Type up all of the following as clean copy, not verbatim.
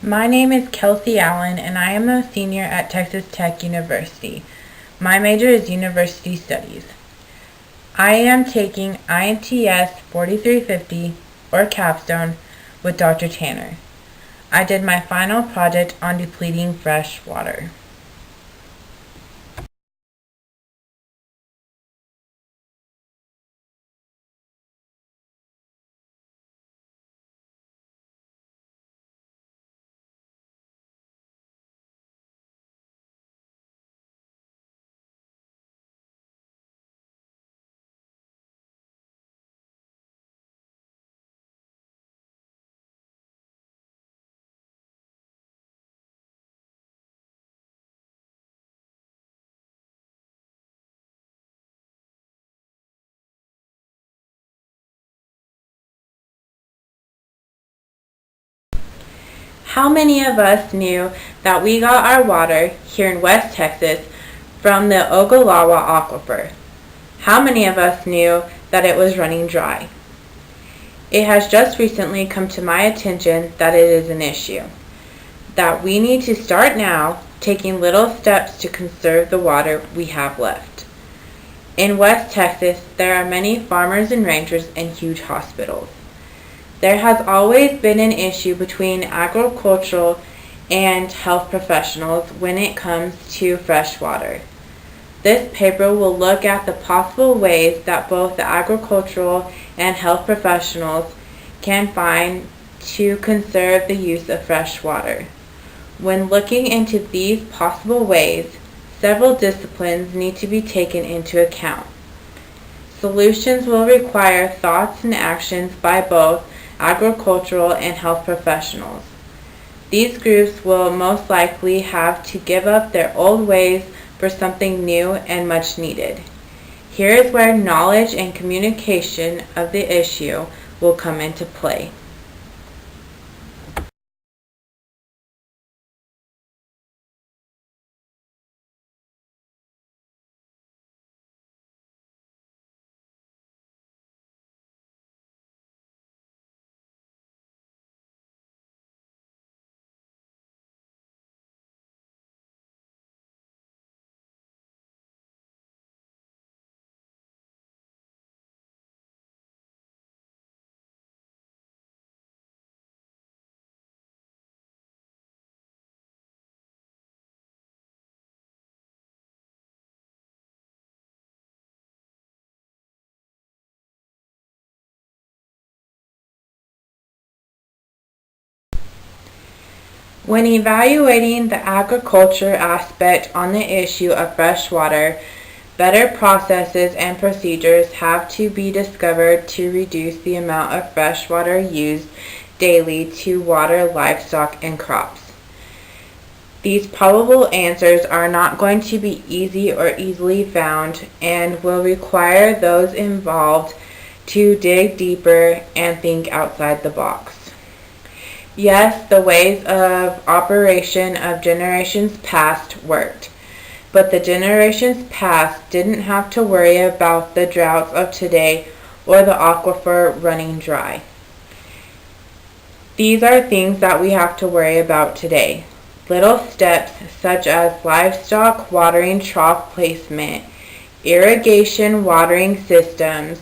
My name is Kelsey Allen, and I am a senior at Texas Tech University. My major is University Studies. I am taking INTS 4350, or Capstone, with Dr. Tanner. I did my final project on depleting fresh water. How many of us knew that we got our water here in West Texas from the Ogallala Aquifer? How many of us knew that it was running dry? It has just recently come to my attention that it is an issue, that we need to start now taking little steps to conserve the water we have left. In West Texas, there are many farmers and ranchers and huge hospitals. There has always been an issue between agricultural and health professionals when it comes to fresh water. This paper will look at the possible ways that both the agricultural and health professionals can find to conserve the use of fresh water. When looking into these possible ways, several disciplines need to be taken into account. Solutions will require thoughts and actions by both agricultural and health professionals. These groups will most likely have to give up their old ways for something new and much needed. Here is where knowledge and communication of the issue will come into play. When evaluating the agriculture aspect on the issue of fresh water, better processes and procedures have to be discovered to reduce the amount of fresh water used daily to water livestock and crops. These probable answers are not going to be easy or easily found and will require those involved to dig deeper and think outside the box. Yes, the ways of operation of generations past worked, but the generations past didn't have to worry about the droughts of today or the aquifer running dry. These are things that we have to worry about today. Little steps such as livestock watering trough placement, irrigation watering systems,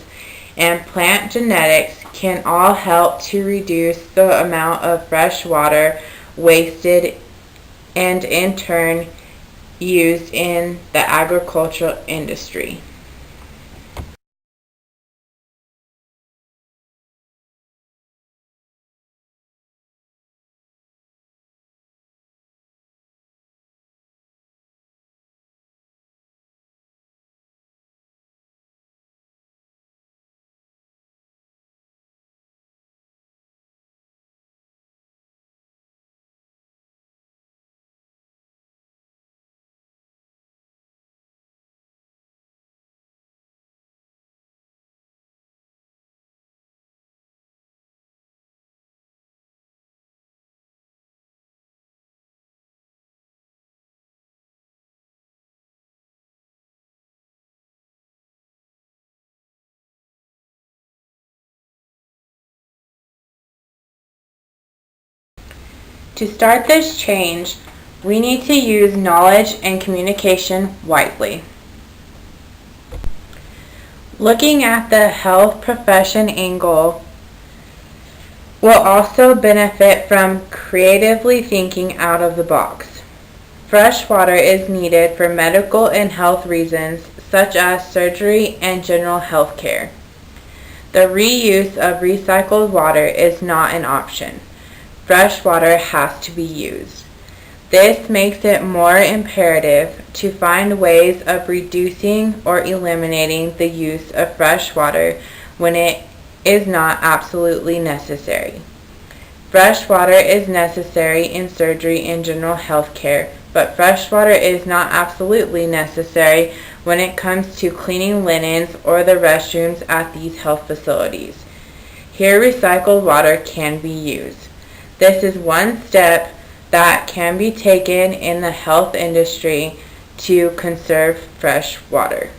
and plant genetics can all help to reduce the amount of fresh water wasted and in turn used in the agricultural industry. To start this change, we need to use knowledge and communication wisely. Looking at the health profession angle will also benefit from creatively thinking out of the box. Fresh water is needed for medical and health reasons such as surgery and general health care. The reuse of recycled water is not an option. Fresh water has to be used. This makes it more imperative to find ways of reducing or eliminating the use of fresh water when it is not absolutely necessary. Fresh water is necessary in surgery and general health care, but fresh water is not absolutely necessary when it comes to cleaning linens or the restrooms at these health facilities. Here, recycled water can be used. This is one step that can be taken in the health industry to conserve fresh water.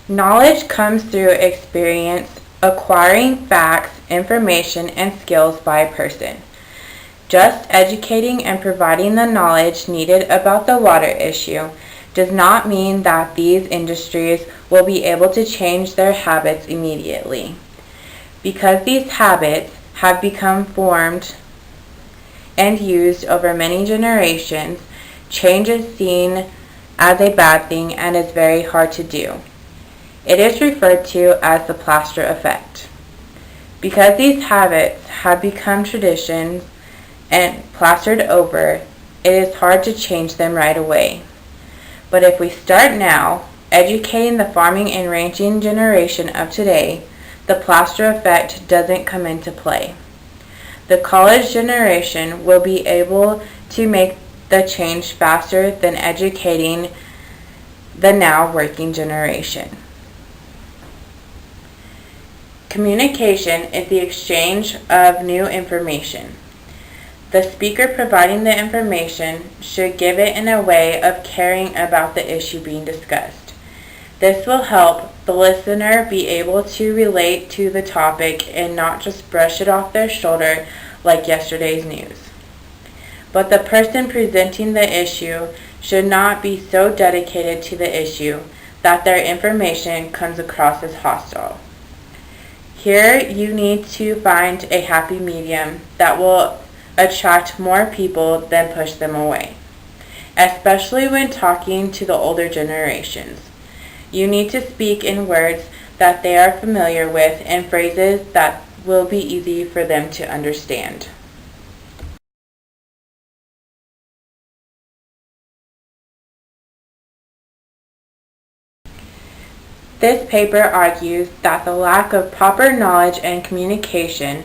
Knowledge comes through experience, acquiring facts, information, and skills by a person. Just educating and providing the knowledge needed about the water issue does not mean that these industries will be able to change their habits immediately. Because these habits have become formed and used over many generations, change is seen as a bad thing and is very hard to do. It is referred to as the plaster effect. Because these habits have become traditions and plastered over, it is hard to change them right away. But if we start now, educating the farming and ranching generation of today, the plaster effect doesn't come into play. The college generation will be able to make the change faster than educating the now working generation. Communication is the exchange of new information. The speaker providing the information should give it in a way of caring about the issue being discussed. This will help the listener be able to relate to the topic and not just brush it off their shoulder like yesterday's news. But the person presenting the issue should not be so dedicated to the issue that their information comes across as hostile. Here you need to find a happy medium that will attract more people than push them away, especially when talking to the older generations. You need to speak in words that they are familiar with and phrases that will be easy for them to understand. This paper argues that the lack of proper knowledge and communication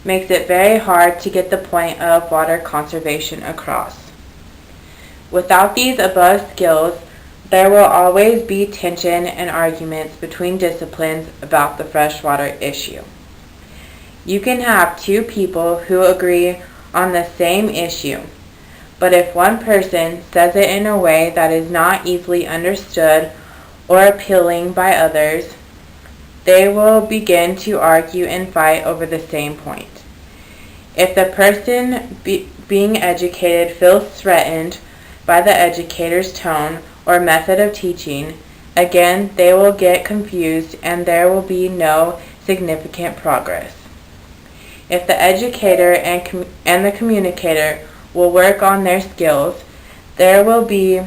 makes it very hard to get the point of water conservation across. Without these above skills, there will always be tension and arguments between disciplines about the freshwater issue. You can have two people who agree on the same issue, but if one person says it in a way that is not easily understood or appealing by others, they will begin to argue and fight over the same point. If the person being educated feels threatened by the educator's tone or method of teaching, again they will get confused and there will be no significant progress. If the educator and the communicator will work on their skills, there will be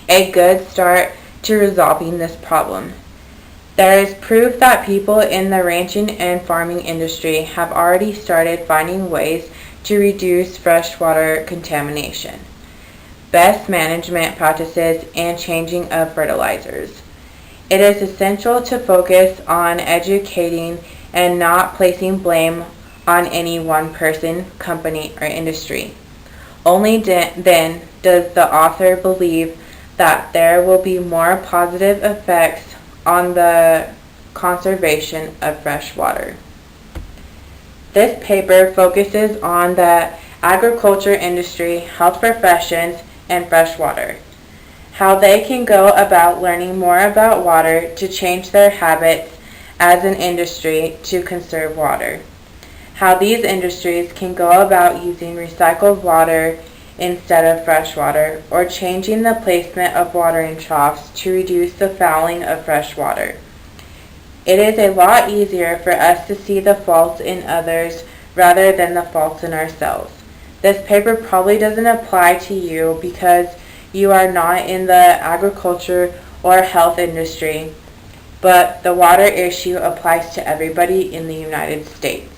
a good start to resolving this problem. There is proof that people in the ranching and farming industry have already started finding ways to reduce freshwater contamination, best management practices, and changing of fertilizers. It is essential to focus on educating and not placing blame on any one person, company, or industry. Only then does the author believe that there will be more positive effects on the conservation of fresh water. This paper focuses on the agriculture industry, health professions, and fresh water. How they can go about learning more about water to change their habits as an industry to conserve water. How these industries can go about using recycled water instead of fresh water, or changing the placement of watering troughs to reduce the fouling of fresh water. It is a lot easier for us to see the faults in others rather than the faults in ourselves. This paper probably doesn't apply to you because you are not in the agriculture or health industry, but the water issue applies to everybody in the United States.